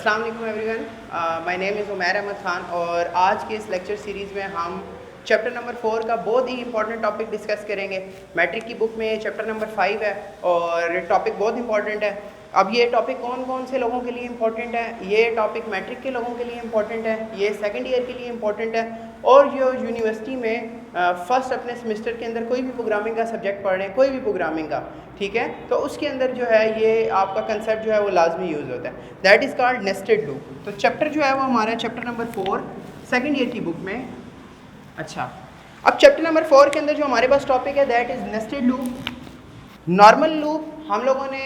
अस्सलाम वालेकुम everyone, my name is Umair Ahmed Khan और आज के इस लेक्चर सीरीज़ में हम चैप्टर नंबर 4 का बहुत ही इंपॉर्टेंट टॉपिक डिस्कस करेंगे। मैट्रिक की बुक में चैप्टर नंबर 5 है और टॉपिक बहुत इंपॉर्टेंट है। अब ये टॉपिक कौन कौन से लोगों के लिए इंपॉर्टेंट है? ये टॉपिक मैट्रिक के लोगों के लिए इंपॉर्टेंट है, ये सेकंड ईयर के लिए इंपॉर्टेंट है और जो यूनिवर्सिटी में फर्स्ट अपने सेमेस्टर के अंदर कोई भी प्रोग्रामिंग का सब्जेक्ट पढ़ रहे हैं, कोई भी प्रोग्रामिंग का, ठीक है, तो उसके अंदर जो है ये आपका कंसेप्ट जो है वो लाजमी यूज़ होता है। That is called nested loop. तो चैप्टर जो है वो हमारा चैप्टर नंबर 4 सेकंड ईयर की बुक में। अच्छा, अब चैप्टर नंबर 4 के अंदर जो हमारे पास टॉपिक है that is nested loop. Normal loop हम लोगों ने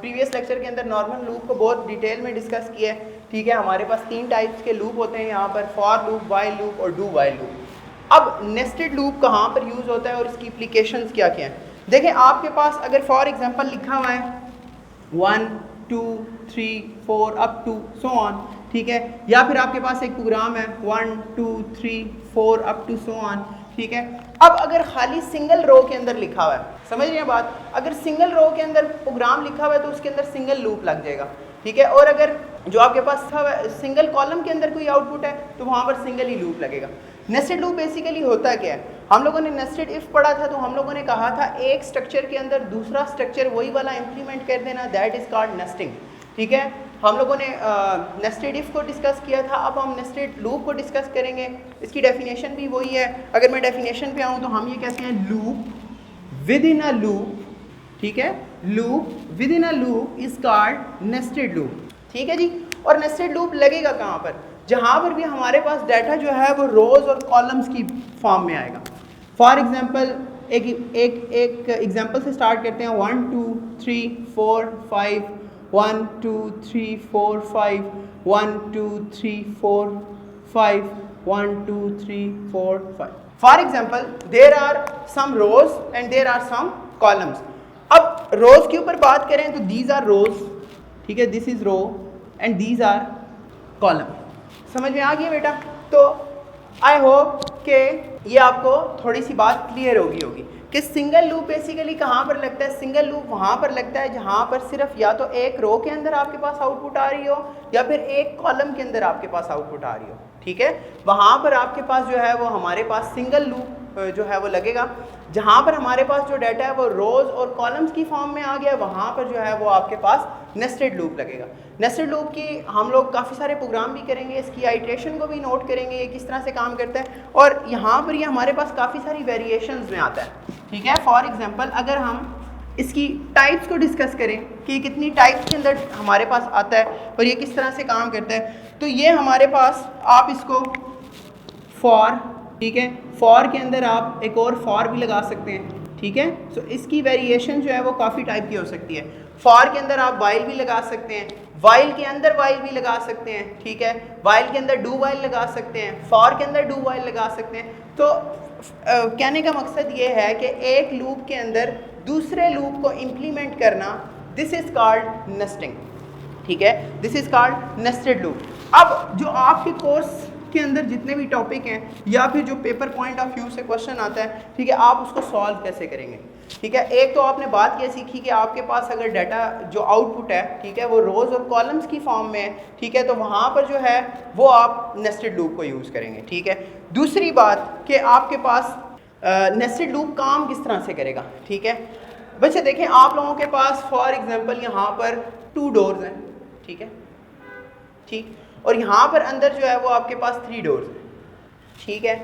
प्रीवियस लेक्चर के अंदर नॉर्मल लूप को बहुत डिटेल में डिस्कस किया है, ठीक है। हमारे पास 3 टाइप्स के लूप होते हैं यहाँ पर, फॉर लूप, वाइल लूप और डू वाइल लूप। अब नेस्टेड लूप कहाँ पर यूज़ होता है और इसकी एप्लीकेशंस क्या क्या हैं? देखें, आपके पास अगर फॉर एग्जांपल लिखा हुआ है 1 2 3 4 अप टू सो ऑन, ठीक है, या फिर आपके पास एक प्रोग्राम है 1 2 3 4 अप टू सो ऑन, ठीक है। अब अगर खाली सिंगल रो के अंदर लिखा हुआ है, समझ रहे हैं बात, अगर सिंगल रो के अंदर प्रोग्राम लिखा हुआ है तो उसके अंदर सिंगल लूप लग जाएगा, ठीक है। और अगर जो आपके पास सिंगल कॉलम के अंदर कोई आउटपुट है तो वहाँ पर सिंगल ही लूप लगेगा। नेस्टेड लूप बेसिकली होता क्या है? हम लोगों ने नेस्टेड इफ पढ़ा था तो हम लोगों ने कहा था एक स्ट्रक्चर के अंदर दूसरा स्ट्रक्चर वही वाला इंप्लीमेंट कर देना, दैट इज़ कॉल्ड नेस्टिंग, ठीक है। हम लोगों ने नेस्टेड इफ को डिस्कस किया था, अब हम नेस्टेड लूप को डिस्कस करेंगे। इसकी डेफिनेशन भी वही है। अगर मैं डेफिनेशन पे आऊँ तो हम ये कहते हैं loop with in a loop, ठीक है, loop with in a loop is called nested loop, ठीक है जी। और नेस्टेड लूप लगेगा कहाँ पर? जहाँ पर भी हमारे पास डाटा जो है वो रोज और कॉलम्स की फॉर्म में आएगा। फॉर एग्जांपल एक एग्जांपल से स्टार्ट करते हैं। 1 2 3 4 5 1 2 3 4 5 1 2 3 4 5 1 2 3 4 5। For example there are some rows and there are some columns. अब रोज के ऊपर बात करें तो दीज आर रोज, ठीक है, this is row and these are column. समझ में आ गया बेटा? तो आई होप कि ये आपको थोड़ी सी बात क्लियर होगी कि सिंगल लूप बेसिकली कहाँ पर लगता है। सिंगल लूप वहाँ पर लगता है जहाँ पर सिर्फ या तो एक रो के अंदर आपके पास आउटपुट आ रही हो या फिर एक कॉलम के अंदर आपके पास आउटपुट आ रही हो, ठीक है। वहाँ पर आपके पास जो है वो हमारे पास सिंगल लूप जो है वो लगेगा। जहाँ पर हमारे पास जो डाटा है वो रोज और कॉलम्स की फॉर्म में आ गया, वहाँ पर जो है वो आपके पास नेस्टेड लूप लगेगा। नेस्टेड लूप की हम लोग काफ़ी सारे प्रोग्राम भी करेंगे, इसकी आइट्रेशन को भी नोट करेंगे, ये किस तरह से काम करता है। और यहाँ पर ये हमारे पास काफ़ी सारी वेरिएशंस में आता है, ठीक है। फॉर एग्जांपल अगर हम इसकी टाइप्स को डिस्कस करें कि कितनी टाइप्स के अंदर हमारे पास आता है और ये किस तरह से काम करता है, तो ये हमारे पास आप इसको फॉर, ठीक है, फॉर के अंदर आप एक और फॉर भी लगा सकते हैं, ठीक है। सो इसकी वेरिएशन जो है वो काफ़ी टाइप की हो सकती है। फॉर के अंदर आप वाइल भी लगा सकते हैं, वाइल के अंदर वाइल भी लगा सकते हैं, ठीक है, वाइल के अंदर डू वाइल लगा सकते हैं, फॉर के अंदर डू वाइल लगा सकते हैं। तो कहने का मकसद ये है कि एक लूप के अंदर दूसरे लूप को इम्प्लीमेंट करना, दिस इज़ कॉल्ड नेस्टिंग, ठीक है, this is called nested loop. अब जो आपके कोर्स के अंदर जितने भी टॉपिक हैं या फिर जो पेपर पॉइंट ऑफ व्यू से क्वेश्चन आता है, ठीक है, आप उसको सॉल्व कैसे करेंगे, ठीक है। एक तो आपने बात ये सीखी कि आपके पास अगर डाटा जो आउटपुट है, ठीक है, वो रोज और कॉलम्स की फॉर्म में है, ठीक है, तो वहाँ पर जो है वो आप नेस्टेड लूप को यूज़ करेंगे, ठीक है। दूसरी बात कि आपके पास नेस्टेड लूप काम किस तरह से करेगा, ठीक है। बच्चे देखें, आप लोगों के पास फॉर एग्जांपल यहाँ पर 2 डोर्स हैं, ठीक है, ठीक, और यहाँ पर अंदर जो है वो आपके पास 3 डोर्स हैं, ठीक है।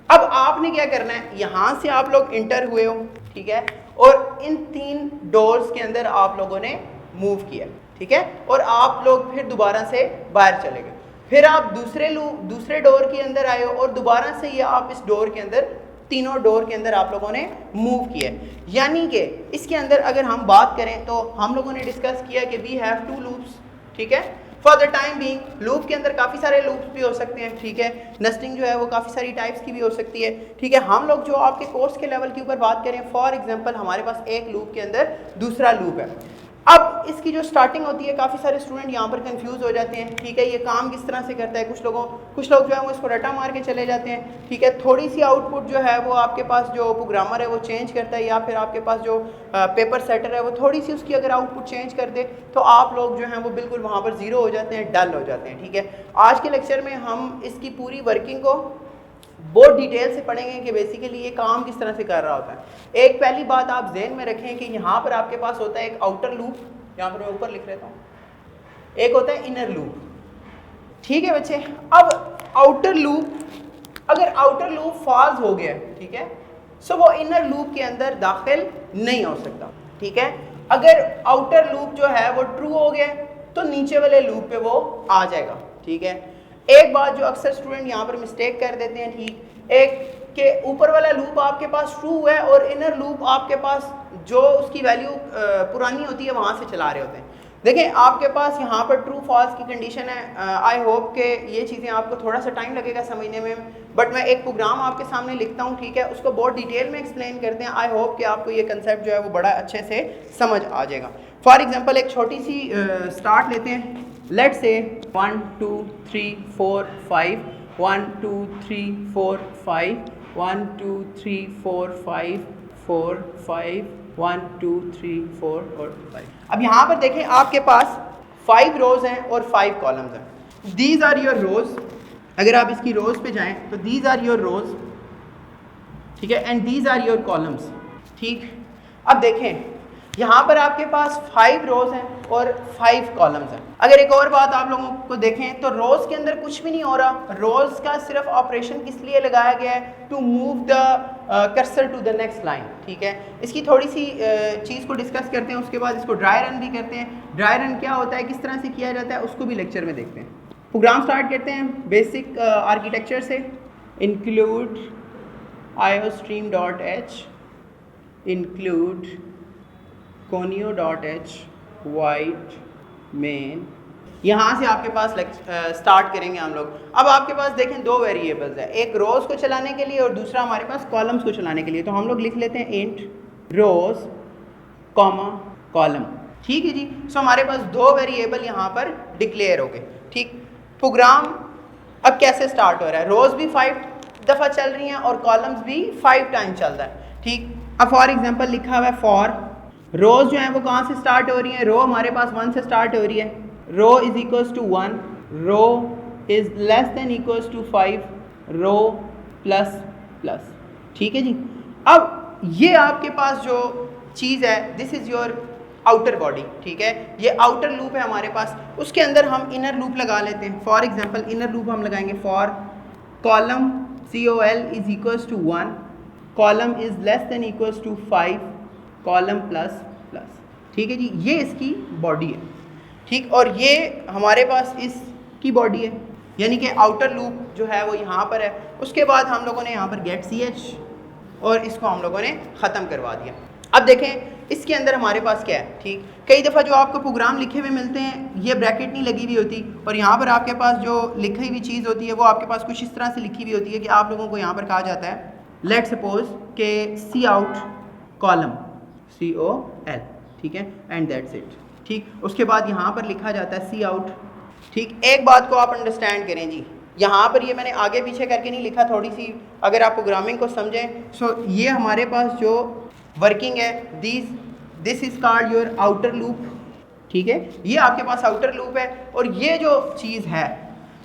अब आपने क्या करना है, यहाँ से आप लोग इंटर हुए हो, ठीक है, और इन 3 डोर्स के अंदर आप लोगों ने मूव किया, ठीक है, और आप लोग फिर दोबारा से बाहर चले गए, फिर आप दूसरे डोर के अंदर आए हो और दोबारा से ये आप इस डोर के अंदर, तीनों डोर के अंदर आप लोगों ने मूव किया। यानी कि इसके अंदर अगर हम बात करें तो हम लोगों ने डिस्कस किया कि वी हैव 2 लूप्स, ठीक है। For the time being loop के अंदर काफ़ी सारे लूप्स भी हो सकते हैं, ठीक है। नेस्टिंग जो है वो काफ़ी सारी टाइप्स की भी हो सकती है, ठीक है। हम लोग जो आपके कोर्स के लेवल के ऊपर बात करें, फॉर एग्जांपल हमारे पास एक लूप के अंदर दूसरा लूप है। अब इसकी जो स्टार्टिंग होती है, काफ़ी सारे स्टूडेंट यहाँ पर कंफ्यूज हो जाते हैं, ठीक है, ये काम किस तरह से करता है। कुछ लोग जो है वो इसको रटा मार के चले जाते हैं, ठीक है। थोड़ी सी आउटपुट जो है वो आपके पास जो प्रोग्रामर है वो चेंज करता है, या फिर आपके पास जो पेपर सेटर है वो थोड़ी सी उसकी अगर आउटपुट चेंज कर दे तो आप लोग जो हैं वो बिल्कुल वहाँ पर ज़ीरो हो जाते हैं, डल हो जाते हैं, ठीक है। आज के लेक्चर में हम इसकी पूरी वर्किंग को बहुत डिटेल से पढ़ेंगे कि बेसिकली ये काम किस तरह से कर रहा होता है। एक पहली बात आप जहन में रखें कि यहाँ पर आपके पास होता है एक आउटर लूप, यहाँ पर मैं ऊपर लिख लेता हूँ, एक होता है इनर लूप, ठीक है बच्चे। अब आउटर लूप, अगर आउटर लूप फॉल्स हो गया, ठीक है, सो वो इनर लूप के अंदर दाखिल नहीं हो सकता, ठीक है। अगर आउटर लूप जो है वो ट्रू हो गया तो नीचे वाले लूप पे वो आ जाएगा, ठीक है। एक बात जो अक्सर स्टूडेंट यहाँ पर मिस्टेक कर देते हैं, ठीक, एक के ऊपर वाला लूप आपके पास ट्रू है और इनर लूप आपके पास जो उसकी वैल्यू पुरानी होती है वहाँ से चला रहे होते हैं। देखें आपके पास यहाँ पर ट्रू फॉल्स की कंडीशन है। आई होप कि ये चीज़ें आपको थोड़ा सा टाइम लगेगा समझने में, बट मैं एक प्रोग्राम आपके सामने लिखता हूँ, ठीक है, उसको बहुत डिटेल में एक्सप्लेन करते हैं। आई होप कि आपको ये कंसेप्ट जो है वो बड़ा अच्छे से समझ आ जाएगा। फॉर एग्जांपल एक छोटी सी स्टार्ट लेते हैं। लेट्स से 1 2 3 4 5 1 2 3 4 5 1 2 3 4 5 4 5 1 2 3 4 और 5। अब यहाँ पर देखें आपके पास 5 रोज हैं और 5 कॉलम्स हैं। दीज आर योर रोज। अगर आप इसकी रोज पे जाएं तो दीज आर योर रोज, ठीक है, and these are your columns, ठीक। अब देखें यहाँ पर आपके पास 5 रोज हैं और 5 कॉलम्स हैं। अगर एक और बात आप लोगों को देखें तो रोज के अंदर कुछ भी नहीं हो रहा। रोज का सिर्फ ऑपरेशन किस लिए लगाया गया है? To move the cursor to the next line, ठीक है। इसकी थोड़ी सी चीज़ को डिस्कस करते हैं, उसके बाद इसको ड्राई रन भी करते हैं। ड्राई रन क्या होता है, किस तरह से किया जाता है, उसको भी लेक्चर में देखते हैं। प्रोग्राम स्टार्ट करते हैं बेसिक आर्किटेक्चर से। Include iostream.h, include conio.h void main। यहाँ से आपके पास स्टार्ट करेंगे हम लोग। अब आपके पास देखें 2 वेरिएबल्स है, एक रोज को चलाने के लिए और दूसरा हमारे पास कॉलम्स को चलाने के लिए। तो हम लोग लिख लेते हैं इंट रोज कॉमा कॉलम, ठीक है जी। सो हमारे पास 2 वेरिएबल यहाँ पर डिक्लेयर हो गए, ठीक। प्रोग्राम अब कैसे स्टार्ट हो रहा है, रोज भी 5 दफ़ा चल रही हैं और कॉलम्स भी 5 टाइम चल रहा है, ठीक। अब फॉर एग्जाम्पल लिखा हुआ है फॉर रोज जो है वो कहाँ से स्टार्ट हो रही है, रो हमारे पास 1 से स्टार्ट हो रही है। Row is equals to 1, row is less than equals to 5, row plus plus, ठीक है जी। अब ये आपके पास जो चीज़ है this is your outer body, ठीक है, ये आउटर लूप है हमारे पास। उसके अंदर हम इनर लूप लगा लेते हैं। फॉर एग्जाम्पल इनर लूप हम लगाएंगे for column COL is equals to 1, column is less than equals to 5, column plus plus, ठीक है जी। ये इसकी बॉडी है, ठीक। और ये हमारे पास इसकी बॉडी है, यानी कि आउटर लूप जो है वो यहाँ पर है। उसके बाद हम लोगों ने यहाँ पर गेट ch और इसको हम लोगों ने ख़त्म करवा दिया। अब देखें इसके अंदर हमारे पास क्या है, ठीक। कई दफ़ा जो आपको प्रोग्राम लिखे हुए मिलते हैं ये ब्रैकेट नहीं लगी हुई होती और यहाँ पर आपके पास जो लिखी हुई चीज़ होती है वो आपके पास कुछ इस तरह से लिखी हुई होती है कि आप लोगों को यहाँ पर कहा जाता है लेट सपोज के सी आउट कॉलम COL, ठीक है, एंड दैट्स इट, ठीक। उसके बाद यहाँ पर लिखा जाता है सी आउट, ठीक। एक बात को आप अंडरस्टैंड करें जी, यहाँ पर ये मैंने आगे पीछे करके नहीं लिखा, थोड़ी सी अगर आप प्रोग्रामिंग को समझें। सो ये हमारे पास जो वर्किंग है this is called your outer loop, ठीक है, ये आपके पास आउटर लूप है। और ये जो चीज़ है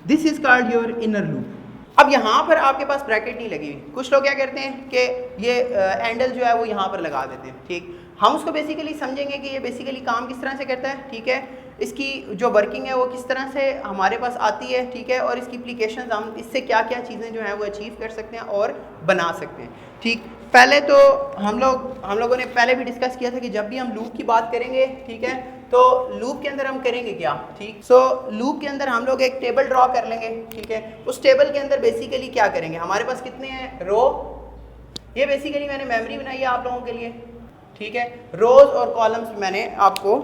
this is called your inner loop. अब यहाँ पर आपके पास ब्रैकेट नहीं लगी हुई। कुछ लोग क्या करते हैं कि ये हैंडल जो है वो यहाँ पर लगा देते हैं, ठीक। हम उसको बेसिकली समझेंगे कि ये बेसिकली काम किस तरह से करता है, ठीक है, इसकी जो वर्किंग है वो किस तरह से हमारे पास आती है, ठीक है, और इसकी एप्लीकेशन हम इससे क्या क्या चीज़ें जो हैं वो अचीव कर सकते हैं और बना सकते हैं, ठीक। पहले तो हम लोगों ने पहले भी डिस्कस किया था कि जब भी हम लूप की बात करेंगे, ठीक है, तो लूप के अंदर हम करेंगे क्या, ठीक। सो लूप के अंदर हम लोग एक टेबल ड्रॉ कर लेंगे, ठीक है। उस टेबल के अंदर बेसिकली क्या करेंगे, हमारे पास कितने हैं रो, ये बेसिकली मैंने मेमोरी बनाई है आप लोगों के लिए, ठीक है। रोज और कॉलम्स मैंने आपको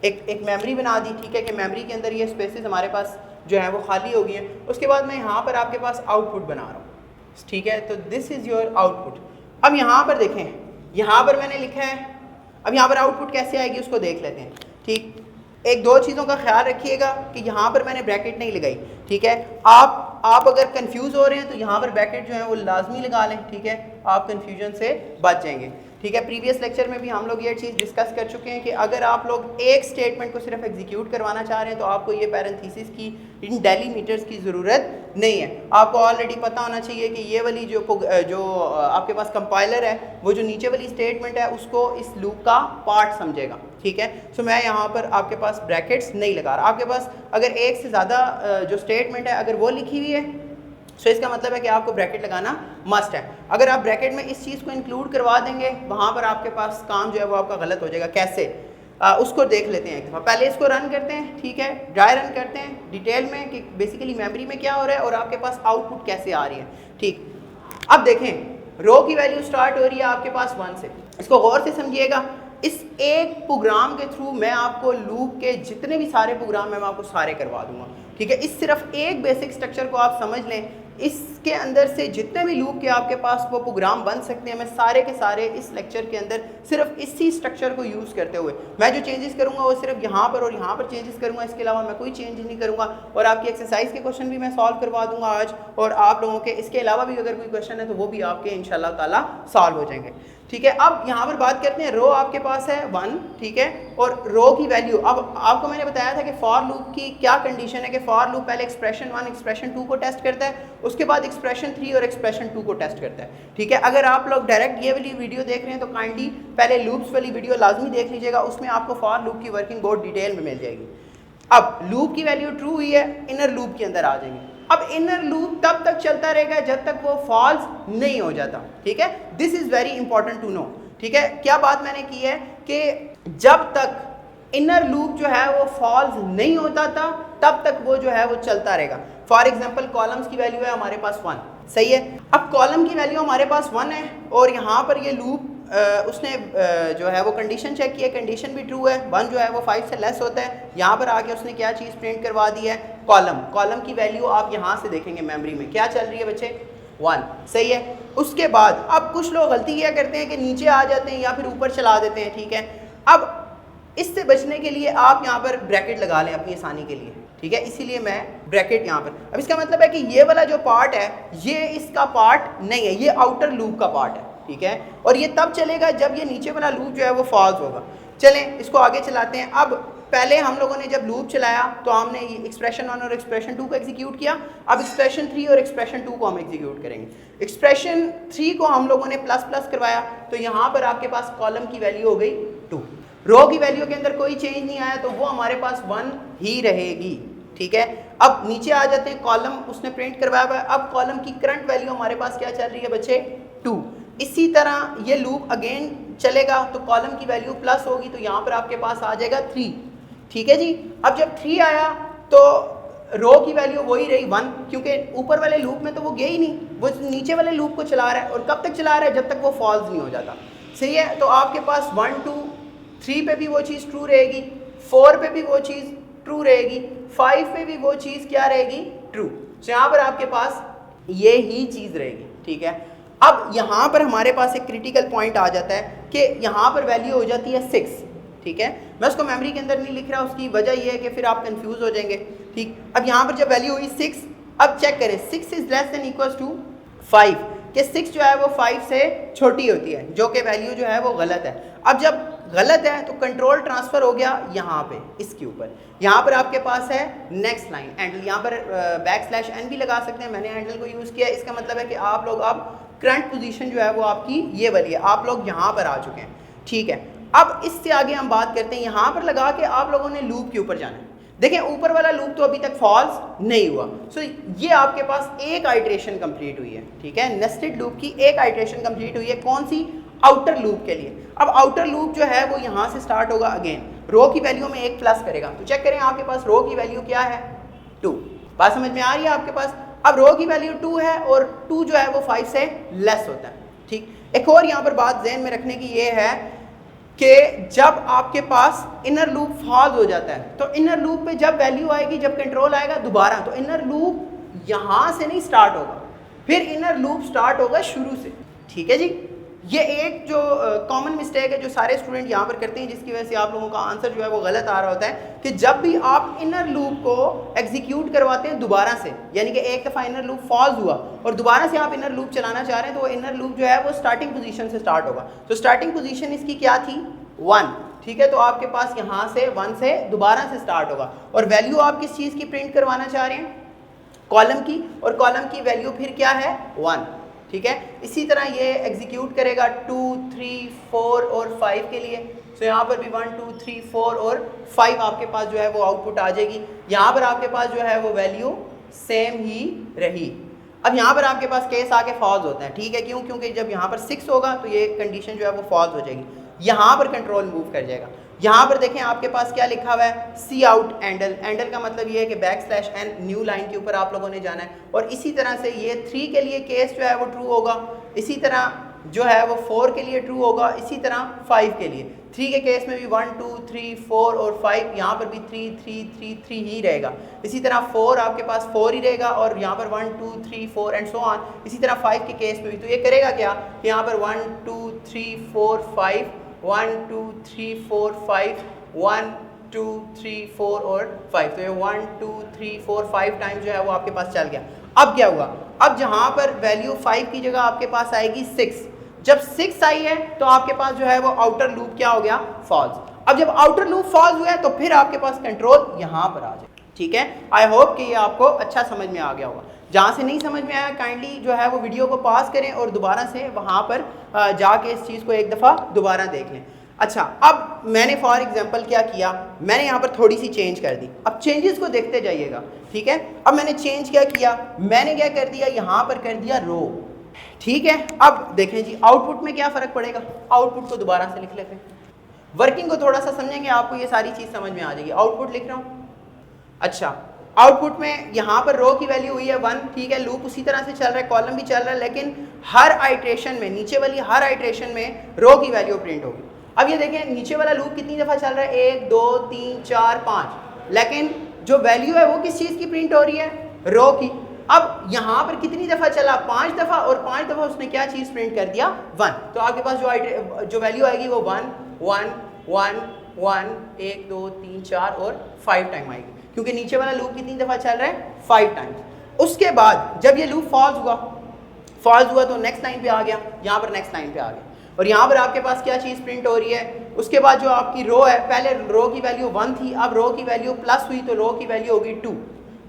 एक मेमोरी बना दी, ठीक है, कि मेमोरी के अंदर ये स्पेसेस हमारे पास जो है वो खाली हो गई हैं। उसके बाद मैं यहाँ पर आपके पास आउटपुट बना रहा हूँ, ठीक है। तो दिस इज़ योर आउटपुट। अब यहाँ पर देखें, यहाँ पर मैंने लिखा है, अब यहाँ पर आउटपुट कैसे आएगी उसको देख लेते हैं। ठीक, एक दो चीज़ों का ख्याल रखिएगा कि यहाँ पर मैंने ब्रैकेट नहीं लगाई, ठीक है। आप अगर कंफ्यूज हो रहे हैं तो यहाँ पर ब्रैकेट जो है वो लाजमी लगा लें, ठीक है, आप कंफ्यूजन से बच जाएंगे, ठीक है। प्रीवियस लेक्चर में भी हम लोग ये चीज़ डिस्कस कर चुके हैं कि अगर आप लोग एक स्टेटमेंट को सिर्फ एग्जीक्यूट करवाना चाह रहे हैं तो आपको ये पैरेंथेसिस की इन डेलीमीटर्स की ज़रूरत नहीं है। आपको ऑलरेडी पता होना चाहिए कि ये वाली जो आपके पास कंपाइलर है वो जो नीचे वाली स्टेटमेंट है उसको इस लूप का पार्ट समझेगा, ठीक है। सो मैं यहाँ पर आपके पास ब्रैकेट्स नहीं लगा रहा। आपके पास अगर एक से ज़्यादा जो स्टेटमेंट है अगर वो लिखी हुई है सो इसका मतलब है कि आपको ब्रैकेट लगाना मस्ट है। अगर आप ब्रैकेट में इस चीज़ को इंक्लूड करवा देंगे वहाँ पर आपके पास काम जो है वो आपका गलत हो जाएगा। कैसे उसको देख लेते हैं एक दफ़ा। पहले इसको रन करते हैं, ठीक है, ड्राई रन करते हैं डिटेल में कि बेसिकली मेमोरी में क्या हो रहा है और आपके पास आउटपुट कैसे आ रही है, ठीक। अब देखें रो की वैल्यू स्टार्ट हो रही है आपके पास 1 से। इसको गौर से समझिएगा। इस एक प्रोग्राम के थ्रू मैं आपको लूप के जितने भी सारे प्रोग्राम हैं मैं आपको सारे करवा दूंगा, ठीक है। इस सिर्फ एक बेसिक स्ट्रक्चर को आप समझ लें, इसके अंदर से जितने भी लूप के आपके पास वो प्रोग्राम बन सकते हैं मैं सारे के सारे इस लेक्चर के अंदर सिर्फ इसी स्ट्रक्चर को यूज़ करते हुए मैं जो चेंजेस करूंगा वो सिर्फ यहाँ पर और यहाँ पर चेंजेस करूंगा, इसके अलावा मैं कोई चेंज नहीं करूंगा। और आपकी एक्सरसाइज के क्वेश्चन भी मैं सॉल्व करवा दूंगा आज, और आप लोगों के इसके अलावा भी अगर कोई क्वेश्चन है तो वो भी आपके इंशाल्लाह ताला सॉल्व हो जाएंगे, ठीक है। अब यहाँ पर बात करते हैं, रो आपके पास है 1, ठीक है, और रो की वैल्यू। अब आपको मैंने बताया था कि फॉर लूप की क्या कंडीशन है कि फॉर लूप पहले एक्सप्रेशन 1 एक्सप्रेशन 2 को टेस्ट करता है, उसके बाद एक्सप्रेशन 3 और एक्सप्रेशन 2 को टेस्ट करता है, ठीक है। अगर आप लोग डायरेक्ट ये वाली वीडियो देख रहे हैं तो काइंडली पहले लूप्स वाली वीडियो लाजमी देख लीजिएगा, उसमें आपको फॉर लूप की वर्किंग बहुत डिटेल में मिल जाएगी। अब लूप की वैल्यू ट्रू हुई है, इनर लूप के अंदर आ जाएंगे। अब इनर लूप तब तक चलता रहेगा जब तक वो फॉल्स नहीं हो जाता, ठीक है। This is very important to know, ठीक है। क्या बात मैंने की है कि जब तक इनर लूप जो है वो फॉल्स नहीं होता था तब तक वो जो है वो चलता रहेगा। फॉर एग्जांपल कॉलम्स की वैल्यू है हमारे पास 1, सही है। अब कॉलम की वैल्यू हमारे पास 1 है और यहाँ पर ये लूप उसने जो है वो कंडीशन चेक किया, कंडीशन भी ट्रू है, 1 जो है वो 5 से लेस होता है। यहाँ पर आके उसने क्या चीज़ प्रिंट करवा दी है, कॉलम की वैल्यू आप यहाँ से देखेंगे मेमोरी में क्या चल रही है बच्चे, 1, सही है। उसके बाद अब कुछ लोग गलती क्या करते हैं कि नीचे आ जाते हैं या फिर ऊपर चला देते हैं, ठीक है। अब इससे बचने के लिए आप यहाँ पर ब्रैकेट लगा लें अपनी आसानी के लिए, ठीक है, इसीलिए मैं ब्रैकेट यहाँ पर। अब इसका मतलब है कि ये वाला जो पार्ट है ये इसका पार्ट नहीं है, ये आउटर लूप का पार्ट है, ठीक है, और ये तब चलेगा जब ये नीचे वाला लूप जो है वो फॉल्स होगा। चलें इसको आगे चलाते हैं। अब पहले हम लोगों ने जब लूप चलाया तो हमने ये एक्सप्रेशन 1 और एक्सप्रेशन 2 को एग्जीक्यूट किया। अब एक्सप्रेशन 3 और एक्सप्रेशन 2 को हम एग्जीक्यूट करेंगे। एक्सप्रेशन 3 को हम लोगों ने प्लस प्लस करवाया तो यहाँ पर आपके पास कॉलम की वैल्यू हो गई 2, रो की वैल्यू के अंदर कोई चेंज नहीं आया तो वो हमारे पास 1 ही रहेगी, ठीक है। अब नीचे आ जाते हैं, कॉलम उसने प्रिंट करवाया हुआ है। अब कॉलम की करंट वैल्यू हमारे पास क्या चल रही है बच्चे, 2। इसी तरह ये लूप अगेन चलेगा तो कॉलम की वैल्यू प्लस होगी तो यहाँ पर आपके पास आ जाएगा 3, ठीक है जी। अब जब 3 आया तो रो की वैल्यू वही रही 1, क्योंकि ऊपर वाले लूप में तो वो गया ही नहीं, वो नीचे वाले लूप को चला रहा है। और कब तक चला रहा है, जब तक वो फॉल्स नहीं हो जाता, सही है। तो आपके पास 1 2 3 पे भी वो चीज़ ट्रू रहेगी, 4 पे भी वो चीज़ ट्रू रहेगी, 5 पे भी वो चीज़ क्या रहेगी, ट्रू। तो यहाँ पर आपके पास ये ही चीज़ रहेगी, ठीक है। अब यहाँ पर हमारे पास एक क्रिटिकल पॉइंट आ जाता है कि यहाँ पर वैल्यू हो जाती है 6, ठीक है। मैं उसको मेमोरी के अंदर नहीं लिख रहा, उसकी वजह यह है कि फिर आप कंफ्यूज हो जाएंगे, ठीक। अब यहाँ पर जब वैल्यू हुई 6, अब चेक करें 6 is less than equals to 5, कि 6 जो है वो 5 से छोटी होती है, जो कि वैल्यू जो है वो गलत है। अब जब गलत है तो कंट्रोल ट्रांसफ़र हो गया यहाँ पे इसके ऊपर। यहाँ पर आपके पास है नेक्स्ट लाइन एंडल, यहाँ पर \n भी लगा सकते हैं, मैंने एंडल को यूज़ किया। इसका मतलब है कि आप लोग अब करंट पोजीशन जो है वो आपकी ये वाली है, आप लोग यहाँ पर आ चुके हैं, ठीक है। अब इससे आगे हम बात करते हैं, यहाँ पर लगा के आप लोगों ने लूप के ऊपर जाना है। देखें ऊपर वाला लूप तो अभी तक फॉल्स नहीं हुआ, सो ये आपके पास एक आइट्रेशन कंप्लीट हुई है, ठीक है। नेस्टेड लूप की एक आइट्रेशन कंप्लीट हुई है, कौन सी, आउटर लूप के लिए। अब आउटर लूप जो है वो यहाँ से स्टार्ट होगा, अगेन रो की वैल्यू में 1 प्लस करेगा। तो चेक करें आपके पास रो की वैल्यू क्या है, 2। बात समझ में आ रही है आपके पास। अब रो की वैल्यू 2 है और 2 जो है वो 5 से लेस होता है, ठीक। एक और यहाँ पर बात ज़हन में रखने की ये है कि जब आपके पास इनर लूप फॉल्स हो जाता है तो इनर लूप पे जब वैल्यू आएगी, जब कंट्रोल आएगा दोबारा, तो इनर लूप यहाँ से नहीं स्टार्ट होगा, फिर इनर लूप स्टार्ट होगा शुरू से, ठीक है जी। ये एक जो कॉमन मिस्टेक है जो सारे स्टूडेंट यहाँ पर करते हैं, जिसकी वजह से आप लोगों का आंसर जो है वो गलत आ रहा होता है, कि जब भी आप इनर लूप को एग्जीक्यूट करवाते हैं दोबारा से, यानी कि एक दफ़ा इनर लूप फॉल्स हुआ और दोबारा से आप इनर लूप चलाना चाह रहे हैं, तो वो इनर लूप जो है वो स्टार्टिंग पोजीशन से स्टार्ट होगा। तो स्टार्टिंग पोजीशन इसकी क्या थी? 1, ठीक है। तो आपके पास यहाँ से 1 से दोबारा से स्टार्ट होगा और वैल्यू आप किस चीज़ की प्रिंट करवाना चाह रहे हैं? कॉलम की, और कॉलम की वैल्यू फिर क्या है? 1, ठीक है। इसी तरह ये एग्जीक्यूट करेगा 2, 3, 4 और 5 के लिए। तो यहाँ पर भी 1, 2, 3, 4 और 5 आपके पास जो है वो आउटपुट आ जाएगी। यहाँ पर आपके पास जो है वो वैल्यू सेम ही रही। अब यहाँ पर आपके पास केस आके फॉल्स होता है, ठीक है। क्यों? क्योंकि जब यहाँ पर 6 होगा तो ये कंडीशन जो है वो फॉल्स हो जाएगी, यहाँ पर कंट्रोल मूव कर जाएगा। यहाँ पर देखें आपके पास क्या लिखा हुआ है? सी आउट एंडल। एंडल का मतलब ये है कि \n न्यू लाइन के ऊपर आप लोगों ने जाना है। और इसी तरह से ये 3 के लिए केस जो है वो ट्रू होगा, इसी तरह जो है वो 4 के लिए ट्रू होगा, इसी तरह 5 के लिए। 3 के केस में भी 1, 2, 3, 4 और 5, यहाँ पर भी 3, 3, 3, 3 ही रहेगा। इसी तरह 4 आपके पास 4 ही रहेगा और यहाँ पर 1, 2, 3, 4 एंड सो ऑन। इसी तरह 5 के केस में भी। तो ये करेगा क्या? यहाँ पर 1, 2, 3, 4, 5, 1, 2, 3, 4, 5, 1, 2, 3, 4 और 5। तो ये 1, 2, 3, 4, 5 टाइम जो है वो आपके पास चल गया। अब क्या हुआ? अब जहाँ पर वैल्यू 5 की जगह आपके पास आएगी 6। जब 6 आई है तो आपके पास जो है वो आउटर लूप क्या हो गया? फॉल्स। अब जब आउटर लूप फॉल्स हुआ है तो फिर आपके पास कंट्रोल यहाँ पर आ जाए, ठीक है। आई होप कि ये आपको अच्छा समझ में आ गया होगा। जहाँ से नहीं समझ में आया काइंडली जो है वो वीडियो को पॉज करें और दोबारा से वहाँ पर जाके इस चीज़ को एक दफ़ा दोबारा देख लें। अच्छा, अब मैंने फॉर एग्जांपल क्या किया? मैंने यहाँ पर थोड़ी सी चेंज कर दी। अब चेंजेस को देखते जाइएगा, ठीक है। अब मैंने चेंज क्या किया? मैंने क्या कर दिया? यहाँ पर कर दिया रो, ठीक है। अब देखें जी आउटपुट में क्या फ़र्क पड़ेगा? आउटपुट को दोबारा से लिख लेते हैं। वर्किंग को थोड़ा सा समझेंगे, आपको ये सारी चीज़ समझ में आ जाएगी। आउटपुट लिख रहा हूँ। अच्छा, आउटपुट में यहाँ पर रो की वैल्यू हुई है 1, ठीक है। लूप उसी तरह से चल रहा है, कॉलम भी चल रहा है, लेकिन हर आइट्रेशन में, नीचे वाली हर आइट्रेशन में रो की वैल्यू प्रिंट होगी। अब ये देखें नीचे वाला लूप कितनी दफ़ा चल रहा है? 1, 2, 3, 4, 5, लेकिन जो वैल्यू है वो किस चीज़ की प्रिंट हो रही है? रो की। अब यहाँ पर कितनी दफ़ा चला? 5 दफ़ा, और 5 दफ़ा उसने क्या चीज़ प्रिंट कर दिया? 1। तो आपके पास जो वैल्यू आएगी वो 1, 1, 1, 1, 1, 2, 3, 4 और 5 टाइम आएगी, क्योंकि नीचे वाला लूप कितनी दफ़ा चल रहा है? 5 टाइम्स। उसके बाद जब ये लूप फॉल्स हुआ तो नेक्स्ट लाइन पे आ गया, यहाँ पर नेक्स्ट लाइन पे आ गया, और यहाँ पर आपके पास क्या चीज़ प्रिंट हो रही है? उसके बाद जो आपकी रो है, पहले रो की वैल्यू 1 थी, अब रो की वैल्यू प्लस हुई तो रो की वैल्यू होगी 2।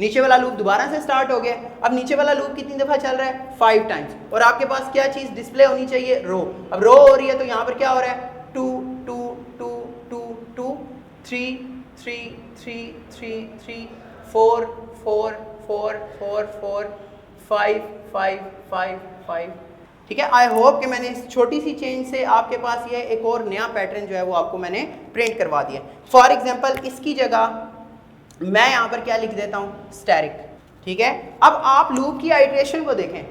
नीचे वाला लूप दोबारा से स्टार्ट हो गया। अब नीचे वाला लूप कितनी दफ़ा चल रहा है? 5 टाइम्स। और आपके पास क्या चीज़ डिस्प्ले होनी चाहिए? रो। अब रो हो रही है तो यहाँ पर क्या हो रहा है? 2, 2, 2, 2, 2, 3, 3, 3, 3, 3, 4, 4, 4, 4, 4, 5, 5, 5, 5, ठीक है। आई होप कि मैंने इस छोटी सी चेंज से आपके पास ये एक और नया पैटर्न जो है वो आपको मैंने प्रिंट करवा दिया। फॉर एग्जांपल इसकी जगह मैं यहाँ पर क्या लिख देता हूँ? स्टैरिक, ठीक है। अब आप लूप की आइट्रेशन को देखें।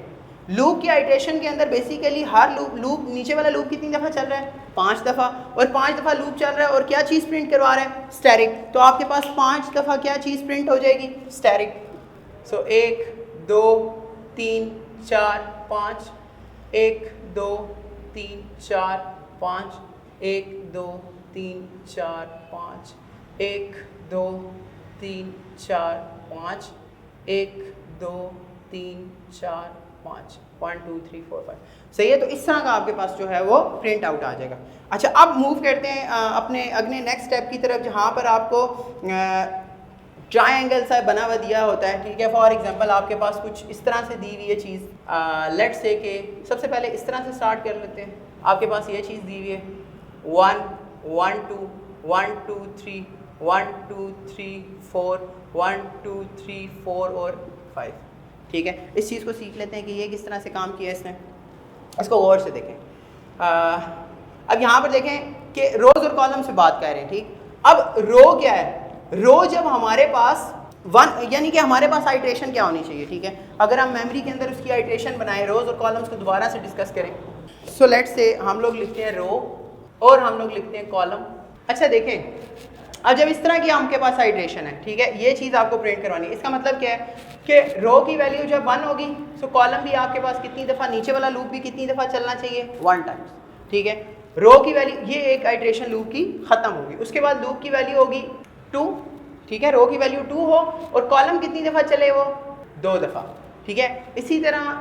लूप की आइट्रेशन के अंदर बेसिकली हर लूप नीचे वाला लूप कितनी दफ़ा चल रहा है? 5 दफ़ा, और 5 दफ़ा लूप चल रहा है और क्या चीज़ प्रिंट करवा रहा है? स्टैरिक। तो आपके पास 5 दफ़ा क्या चीज़ प्रिंट हो जाएगी? स्टैरिक। सो 1, 2, 3, 4, 5, 1, 2, 3, 4, 5, 1, 2, 3, 4, 5, 1, 2, 3, 4, 5, 1, 2, 3, 4, 5, 1, 2, 3, 4, 5। सही है। तो इस तरह का आपके पास जो है वो प्रिंट आउट आ जाएगा। अच्छा, अब मूव करते हैं अपने अगले नेक्स्ट स्टेप की तरफ, जहाँ पर आपको ट्रायंगल सा बना हुआ दिया होता है, ठीक है। फॉर एग्जांपल आपके पास कुछ इस तरह से दी हुई है चीज़। लेट्स से कि सबसे पहले इस तरह से स्टार्ट कर लेते हैं। आपके पास ये चीज़ दी हुई है 1, 1, 2, 1, 2, 3, 1, 2, 3, 4, 1, 2, 3, 4 और 5, ठीक है। इस चीज़ को सीख लेते हैं कि ये किस तरह से काम किया इसने। इसको गौर से देखें। अब यहाँ पर देखें कि रोज़ और कॉलम से बात कर रहे हैं, ठीक। अब रो क्या है? रो जब हमारे पास 1, यानी कि हमारे पास आइट्रेशन क्या होनी चाहिए, ठीक है। अगर हम मेमोरी के अंदर उसकी आइट्रेशन बनाएं, रोज़ और कॉलम्स को दोबारा से डिस्कस करें। सो लेट्स से हम लोग लिखते हैं रो और हम लोग लिखते हैं कॉलम। अच्छा देखें, अब जब इस तरह की आपके पास आइट्रेशन है, ठीक है, ये चीज़ आपको प्रिंट करवानी है। इसका मतलब क्या है कि रो की वैल्यू जब 1 होगी तो कॉलम भी आपके पास कितनी दफ़ा, नीचे वाला लूप भी कितनी दफ़ा चलना चाहिए? 1 टाइम्स। ठीक है। रो की वैल्यू, ये एक आइट्रेशन लूप की खत्म होगी, उसके बाद लूप की वैल्यू होगी 2, ठीक है। रो की वैल्यू 2 हो और कॉलम कितनी दफ़ा चले, वो 2 दफ़ा, ठीक है। इसी तरह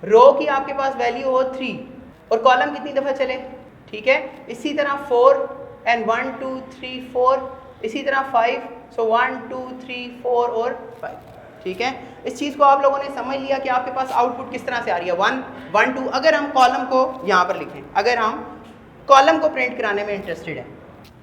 रो की आपके पास वैल्यू हो 3 और कॉलम कितनी दफ़ा चले, ठीक है। इसी तरह 4 एंड 1 2 3 4, इसी तरह 5, सो 1 2 3 4 और 5, ठीक है। इस चीज़ को आप लोगों ने समझ लिया कि आपके पास आउटपुट किस तरह से आ रही है 1 1 2। अगर हम कॉलम को यहाँ पर लिखें, अगर हम कॉलम को प्रिंट कराने में इंटरेस्टेड है,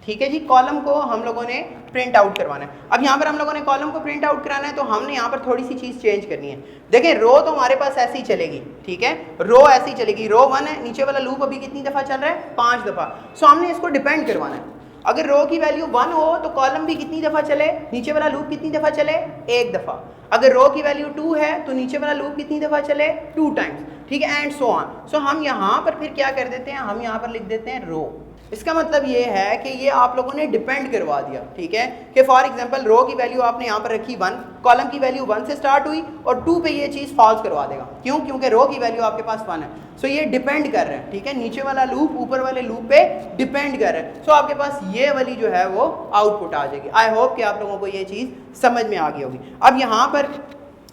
ठीक है जी, कॉलम को हम लोगों ने प्रिंट आउट करवाना है। अब यहाँ पर हम लोगों ने कॉलम को प्रिंट आउट कराना है तो हमने यहाँ पर थोड़ी सी चीज़ चेंज करनी है। देखें रो तो हमारे पास ऐसी चलेगी, ठीक है, रो ऐसी चलेगी, रो 1 है, नीचे वाला लूप अभी कितनी दफ़ा चल रहा है, 5 दफ़ा। सो हमने इसको डिपेंड करवाना है। अगर रो की वैल्यू 1 हो तो कॉलम भी कितनी दफ़ा चले, नीचे वाला लूप कितनी दफ़ा चले, 1 दफ़ा। अगर रो की वैल्यू 2 है तो नीचे वाला लूप कितनी दफ़ा चले, 2 टाइम्स, ठीक है, एंड सो ऑन। सो हम यहाँ पर फिर क्या कर देते हैं, हम यहाँ पर लिख देते हैं रो। इसका मतलब ये है कि ये आप लोगों ने डिपेंड करवा दिया, ठीक है, कि फॉर एग्जांपल रो की वैल्यू आपने यहाँ पर रखी 1, कॉलम की वैल्यू 1 से स्टार्ट हुई और 2 पे ये चीज़ फॉल्स करवा देगा। क्यों? क्योंकि रो की वैल्यू आपके पास 1 है। सो ये डिपेंड कर रहा है, ठीक है, नीचे वाला लूप ऊपर वाले लूप पे डिपेंड कर रहा है। सो आपके पास ये वाली जो है वो आउटपुट आ जाएगी। आई होप कि आप लोगों को ये चीज़ समझ में आ गई होगी। अब यहाँ पर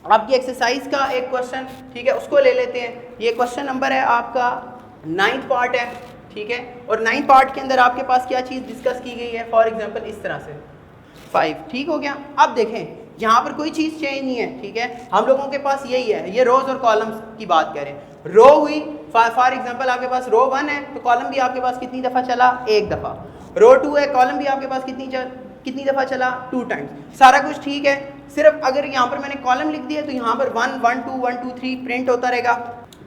आपकी एक्सरसाइज का एक क्वेश्चन, ठीक है, उसको ले लेते हैं। ये क्वेश्चन नंबर है आपका 9th पार्ट है, ठीक है, और 9th पार्ट के अंदर आपके पास क्या चीज़ डिस्कस की गई है, फॉर एग्जांपल इस तरह से 5, ठीक हो गया। अब देखें यहाँ पर कोई चीज़ चेंज नहीं है, ठीक है, हम लोगों के पास यही है, ये रोज और कॉलम्स की बात करें। रो हुई फॉर एग्जांपल आपके पास रो 1 है तो कॉलम भी आपके पास कितनी दफ़ा चला, 1 दफ़ा। रो 2 है, कॉलम भी आपके पास कितनी दफ़ा चला, 2 टाइम्स। सारा कुछ ठीक है, सिर्फ अगर यहाँ पर मैंने कॉलम लिख दिया तो यहाँ पर 1 1 2 1 2 3 प्रिंट होता रहेगा,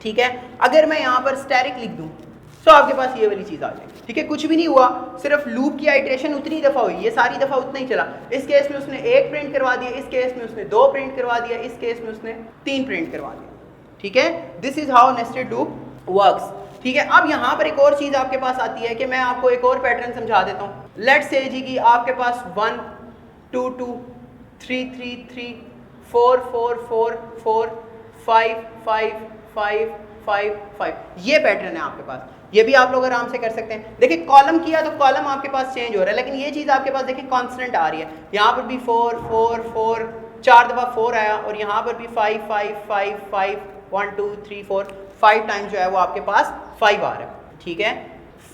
ठीक है। अगर मैं यहाँ पर स्टैटिक लिख दूँ तो आपके पास ये वाली चीज़ आ जाएगी, ठीक है, कुछ भी नहीं हुआ, सिर्फ लूप की आइट्रेशन उतनी दफ़ा हुई, ये सारी दफ़ा उतना ही चला। इस केस में उसने 1 प्रिंट करवा दिया, इस केस में उसने 2 प्रिंट करवा दिया, इस केस में उसने 3 प्रिंट करवा दिया, ठीक है। This is how nested loop works, ठीक है। अब यहाँ पर एक और चीज़ आपके पास आती है कि मैं आपको एक और पैटर्न समझा देता हूँ। लेट्स से जी कि आपके पास 1 2 2 3 3 3 4 4 4 4 5 5 5 5 5, ये पैटर्न है आपके पास। ये भी आप लोग आराम से कर सकते हैं। देखिए कॉलम किया तो कॉलम आपके पास चेंज हो रहा है, लेकिन ये चीज़ आपके पास देखिए कांस्टेंट आ रही है। यहाँ पर भी 4 4 4 4 दफ़ा 4 आया और यहाँ पर भी 5 5 5 5 1 2 3 4 5 टाइम्स जो है वो आपके पास 5 आ रहा है, ठीक है,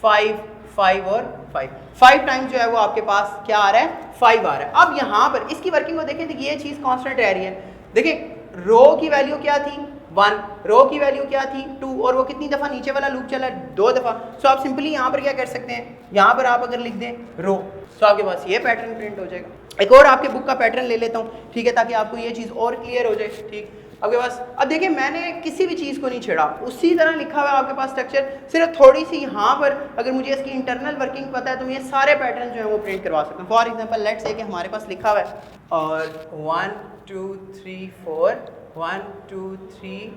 5 5 और 5 टाइम्स जो है वो आपके पास क्या आ रहा है, 5 आ रहा है। अब यहाँ पर इसकी वर्किंग को देखें, देखिए ये चीज़ कांस्टेंट रह रही है। देखिए रो की वैल्यू क्या थी, 1, रो की वैल्यू क्या थी, 2, और वो कितनी दफ़ा नीचे वाला लूप चला, 2 दफ़ा। सो आप सिंपली यहाँ पर क्या कर सकते हैं, यहाँ पर आप अगर लिख दें रो, तो आपके पास ये पैटर्न प्रिंट हो जाएगा। एक और आपके बुक का पैटर्न ले लेता हूँ, ठीक है, ताकि आपको ये चीज़ और क्लियर हो जाए, ठीक आपके पास। अब देखिए मैंने किसी भी चीज़ को नहीं छेड़ा, उसी तरह लिखा हुआ है आपके पास स्ट्रक्चर, सिर्फ थोड़ी सी यहाँ पर अगर मुझे इसकी इंटरनल वर्किंग पता है तो मैं ये सारे पैटर्न जो है वो प्रिंट करवा सकता हूँ। फॉर एग्जाम्पल लेट्स से कि हमारे पास लिखा हुआ है और 1 2 3 4 1 2 3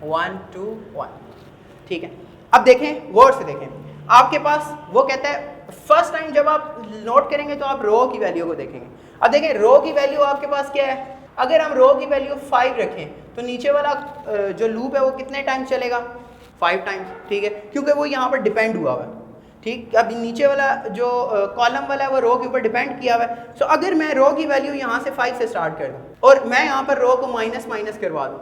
1 2 1, ठीक है। अब देखें गौर से देखें, आपके पास वो कहता है फर्स्ट टाइम जब आप नोट करेंगे तो आप रो की वैल्यू को देखेंगे। अब देखें रो की वैल्यू आपके पास क्या है, अगर हम रो की वैल्यू 5 रखें तो नीचे वाला जो लूप है वो कितने टाइम चलेगा, 5 टाइम्स, ठीक है, क्योंकि वो यहाँ पर डिपेंड हुआ हुआ है, ठीक। अब नीचे वाला जो कॉलम वाला है वो रो के ऊपर डिपेंड किया हुआ है। सो अगर मैं रो की वैल्यू यहाँ से 5 से स्टार्ट कर दूँ और मैं यहाँ पर रो को माइनस माइनस करवा दूँ,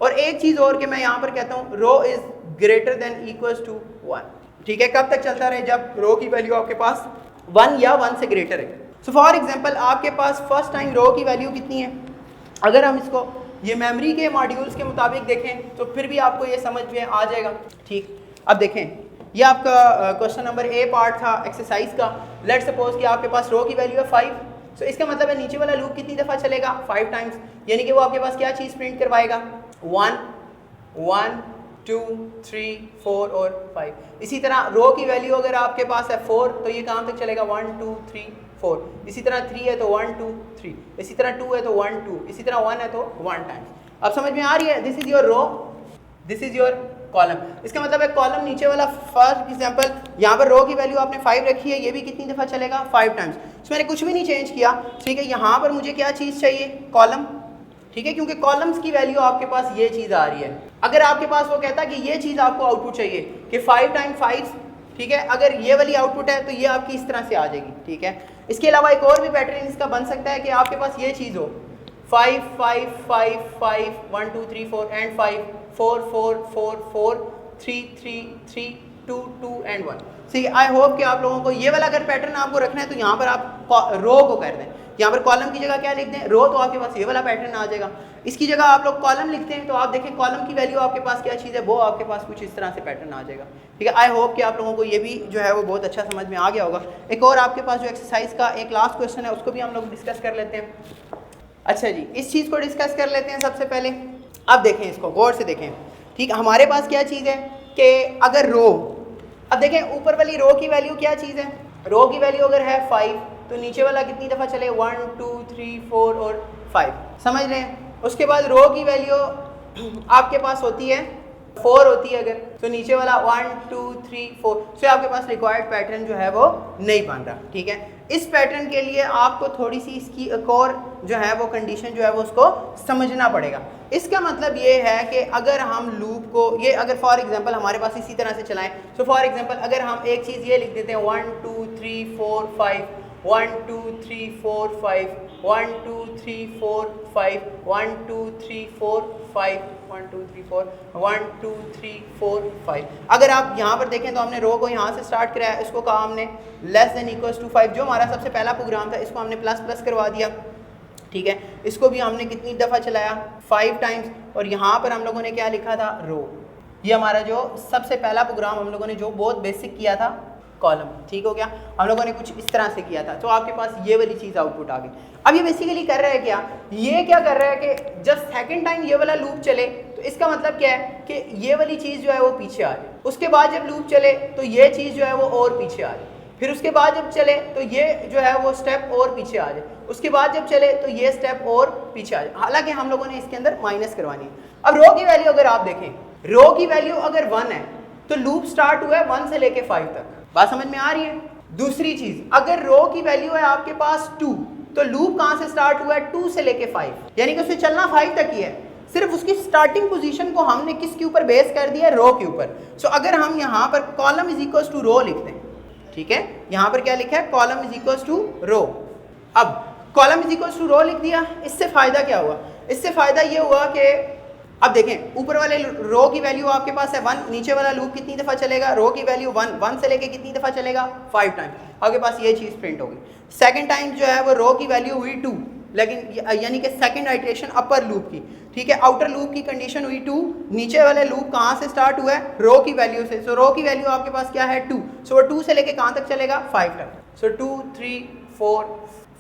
और एक चीज़ और कि मैं यहाँ पर कहता हूँ row is greater than equals to 1, ठीक है। कब तक चलता रहे, जब रो की वैल्यू आपके पास 1 या 1 से ग्रेटर है। सो फॉर एग्जांपल आपके पास फर्स्ट टाइम रो की वैल्यू कितनी है, अगर हम इसको ये मेमोरी के मॉड्यूल्स के मुताबिक देखें तो फिर भी आपको ये समझ में आ जाएगा, ठीक। अब देखें ये आपका क्वेश्चन नंबर ए पार्ट था एक्सरसाइज का। लेट्स सपोज कि आपके पास रो की वैल्यू है 5, सो इसका मतलब है नीचे वाला लूप कितनी दफ़ा चलेगा, 5 टाइम्स, यानी कि वो आपके पास क्या चीज़ प्रिंट करवाएगा, 1 1 2 3 4 और 5। इसी तरह रो की वैल्यू अगर आपके पास है 4 तो ये कहाँ तक चलेगा, 1 2 3 4। इसी तरह 3 है तो 1 2 3, इसी तरह 2 है तो 1 2, इसी तरह 1 है तो 1 टाइम्स। अब समझ में आ रही है, this is your row, this is your column. इसका मतलब है कॉलम नीचे वाला फर्स्ट एग्जांपल यहाँ पर रो की वैल्यू आपने 5 रखी है, ये भी कितनी दफ़ा चलेगा, 5 टाइम्स। इसमें मैंने कुछ भी नहीं चेंज किया, ठीक है। यहाँ पर मुझे क्या चीज़ चाहिए, कॉलम, ठीक है, क्योंकि कॉलम्स की वैल्यू आपके पास ये चीज़ आ रही है। अगर आपके पास वो कहता है कि ये चीज़ आपको आउटपुट चाहिए कि 5 टाइम 5 ठीक है। अगर ये वाली आउटपुट है तो ये आपकी इस तरह से आ जाएगी, ठीक है। इसके अलावा एक और भी पैटर्न इसका बन सकता है कि आपके पास ये चीज़ हो 5 5 5 5 1 2 3 4 and 5 4 4 4 4 3 3 3 2 2 and 1। C I hope कि आप लोगों को ये वाला अगर पैटर्न आपको रखना है तो यहाँ पर आप रो को कर दें, यहाँ पर कॉलम की जगह क्या लिख दें रो, तो आपके पास ये वाला पैटर्न आ जाएगा। इसकी जगह आप लोग कॉलम लिखते हैं तो आप देखें कॉलम की वैल्यू आपके पास क्या चीज़ है, वो आपके पास कुछ इस तरह से पैटर्न आ जाएगा, ठीक है। आई होप कि आप लोगों को ये भी जो है वो बहुत अच्छा समझ में आ गया होगा। एक और आपके पास जो एक्सरसाइज का एक लास्ट क्वेश्चन है उसको भी हम लोग डिस्कस कर लेते हैं। अच्छा जी, इस चीज़ को डिस्कस कर लेते हैं। सबसे पहले आप देखें, इसको गौर से देखें, ठीक। हमारे पास क्या चीज़ है कि अगर रो, अब देखें ऊपर वाली रो की वैल्यू क्या चीज़ है, रो की वैल्यू अगर है 5 तो नीचे वाला कितनी दफ़ा चले 1 2 3 4 और 5, समझ रहे हैं। उसके बाद रो की वैल्यू आपके पास होती है 4 होती है अगर, तो नीचे वाला 1 2 3 4, तो आपके पास रिक्वायर्ड पैटर्न जो है वो नहीं बन रहा, ठीक है। इस पैटर्न के लिए आपको थोड़ी सी इसकी एक और जो है वो कंडीशन जो है वो उसको समझना पड़ेगा। इसका मतलब ये है कि अगर हम लूप को ये अगर फॉर एग्जांपल हमारे पास इसी तरह से चलाएं, तो फॉर एग्जांपल अगर हम एक चीज़ ये लिख देते हैं 1 2 3 4 5 1 2 3 4 5 1 2 3 4 5 1 2 3 4 5 1 2 3 4 1 2 3 4 5। अगर आप यहाँ पर देखें तो हमने रो को यहाँ से स्टार्ट कराया, इसको कहा हमने लेस देन इक्वल्स टू 5, जो हमारा सबसे पहला प्रोग्राम था इसको हमने प्लस प्लस करवा दिया, ठीक है। इसको भी हमने कितनी दफ़ा चलाया 5 टाइम्स, और यहाँ पर हम लोगों ने क्या लिखा था रो। ये हमारा जो सबसे पहला प्रोग्राम हम लोगों ने जो बहुत बेसिक किया था कॉलम, ठीक हो गया। हम लोगों ने कुछ इस तरह से किया था, तो आपके पास ये वाली चीज़ आउटपुट आ गई। अब ये बेसिकली कर रहा है क्या, ये क्या कर रहा है कि जब सेकंड टाइम ये वाला लूप चले तो इसका मतलब क्या है कि ये वाली चीज़ जो है वो पीछे आ जाए, उसके बाद जब लूप चले तो ये चीज़ जो है वो और पीछे आ जाए, फिर उसके बाद जब चले तो ये जो है वो स्टेप और पीछे आ जाए, उसके बाद जब चले तो ये स्टेप और पीछे आ जाए। हालांकि हम लोगों ने इसके अंदर माइनस करवानी है। अब रो की वैल्यू अगर आप देखें, रो की वैल्यू अगर 1 है तो लूप स्टार्ट हुआ है 1 से लेके 5 तक, बात समझ में आ रही है। दूसरी चीज, अगर रो की वैल्यू है आपके पास 2 तो लूप कहां से स्टार्ट हुआ है 2 से लेके 5, यानी कि उसे चलना 5 तक ही है। सिर्फ उसकी स्टार्टिंग पोजीशन को हमने किसके ऊपर बेस कर दिया है, रो के ऊपर। सो अगर हम यहां पर कॉलम इज इक्वल्स टू रो लिखते हैं, ठीक है, यहां पर क्या लिखा है कॉलम इज इक्वल्स टू रो। अब कॉलम इज इक्वल्स टू रो लिख दिया, इससे फायदा क्या हुआ, इससे फायदा ये हुआ कि अब देखें ऊपर वाले रो की वैल्यू आपके पास है 1, नीचे वाला लूप कितनी दफ़ा चलेगा, रो की वैल्यू 1 से लेके कितनी दफ़ा चलेगा 5 टाइम, आपके पास ये चीज़ प्रिंट होगी। सेकंड टाइम जो है वो रो की वैल्यू हुई 2, लेकिन यानी कि सेकंड आइट्रेशन अपर लूप की, ठीक है। आउटर लूप की कंडीशन हुई 2, नीचे वाले लूप कहाँ से स्टार्ट हुआ है, रो की वैल्यू से। सो रो की वैल्यू आपके पास क्या है 2, सो वो 2 से लेके कहाँ तक चलेगा 5 तक। सो 2 3 4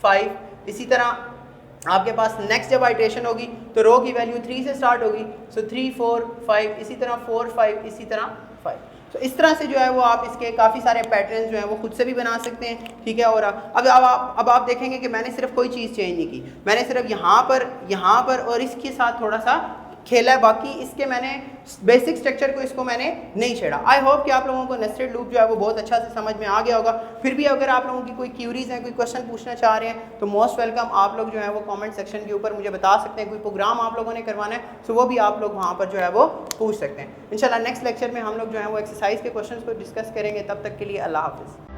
5, इसी तरह आपके पास नेक्स्ट जब आइट्रेशन होगी तो रो की वैल्यू 3 से स्टार्ट होगी, सो 3 4 5, इसी तरह 4 5, इसी तरह 5। तो इस तरह से जो है वो आप इसके काफ़ी सारे पैटर्न जो हैं वो खुद से भी बना सकते हैं, ठीक है। और अब आप देखेंगे कि मैंने सिर्फ कोई चीज़ चेंज नहीं की, मैंने सिर्फ यहाँ पर और इसके साथ थोड़ा सा खेला है, बाकी इसके मैंने बेसिक स्ट्रक्चर को इसको मैंने नहीं छेड़ा। आई होप कि आप लोगों को नेस्टेड लूप जो है वो बहुत अच्छा से समझ में आ गया होगा। फिर भी अगर आप लोगों की कोई क्यूरीज हैं, कोई क्वेश्चन पूछना चाह रहे हैं तो मोस्ट वेलकम, आप लोग जो है वो कमेंट सेक्शन के ऊपर मुझे बता सकते हैं। कोई प्रोग्राम आप लोगों ने करवाना है तो वो भी आप लोग वहाँ पर जो है वो पूछ सकते हैं। इंशाल्लाह नेक्स्ट लेक्चर में हम लोग जो है वो एक्सरसाइज के क्वेश्चन को डिस्कस करेंगे। तब तक के लिए अल्लाह हाफिज़।